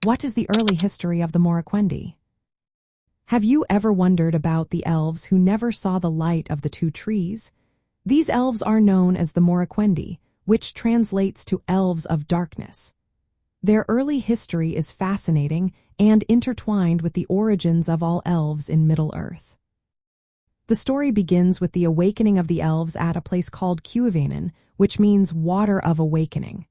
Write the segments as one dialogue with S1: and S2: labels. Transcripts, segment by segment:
S1: What is the early history of the Moriquendi? Have you ever wondered about the elves who never saw the light of the two trees? These elves are known as the Moriquendi, which translates to elves of darkness. Their early history is fascinating and intertwined with the origins of all elves in Middle-earth. The story begins with the awakening of the elves at a place called Cuiviénen, which means water of awakening.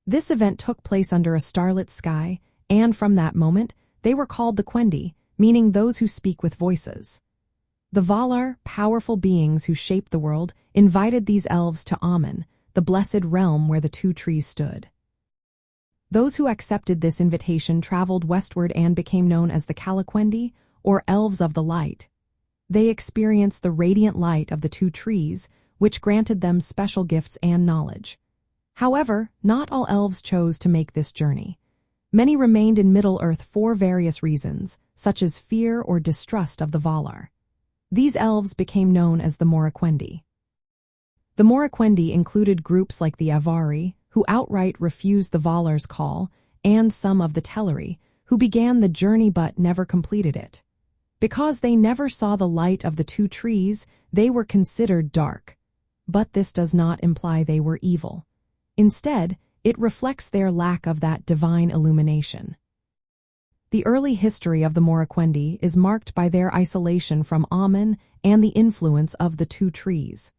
S1: This event took place under a starlit sky, and from that moment, they were called the Quendi, meaning those who speak with voices. The Valar, powerful beings who shaped the world, invited these elves to Aman, the blessed realm where the two trees stood. Those who accepted this invitation traveled westward and became known as the Calaquendi, or Elves of the Light. They experienced the radiant light of the two trees, which granted them special gifts and knowledge. However, not all elves chose to make this journey. Many remained in Middle-earth for various reasons, such as fear or distrust of the Valar. These elves became known as the Moriquendi. The Moriquendi included groups like the Avari, who outright refused the Valar's call, and some of the Teleri, who began the journey but never completed it. Because they never saw the light of the two trees, they were considered dark. But this does not imply they were evil. Instead, it reflects their lack of that divine illumination. The early history of the Moriquendi is marked by their isolation from Aman and the influence of the two trees.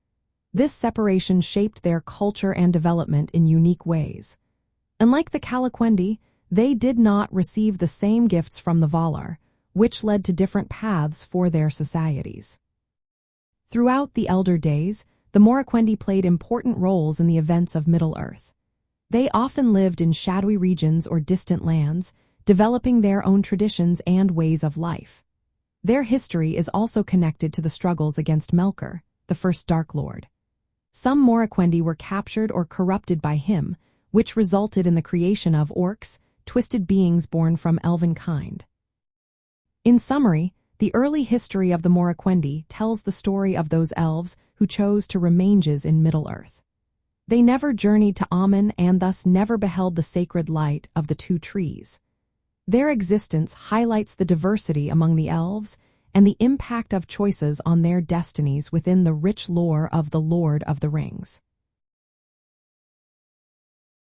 S1: This separation shaped their culture and development in unique ways. Unlike the Calaquendi, they did not receive the same gifts from the Valar, which led to different paths for their societies. Throughout the Elder Days, the Moriquendi played important roles in the events of Middle-earth. They often lived in shadowy regions or distant lands, developing their own traditions and ways of life. Their history is also connected to the struggles against Melkor, the first Dark Lord. Some Moriquendi were captured or corrupted by him, which resulted in the creation of orcs, twisted beings born from elven kind. In summary, the early history of the Moriquendi tells the story of those elves who chose to remain in Middle-earth. They never journeyed to Aman and thus never beheld the sacred light of the two trees. Their existence highlights the diversity among the elves and the impact of choices on their destinies within the rich lore of the Lord of the Rings.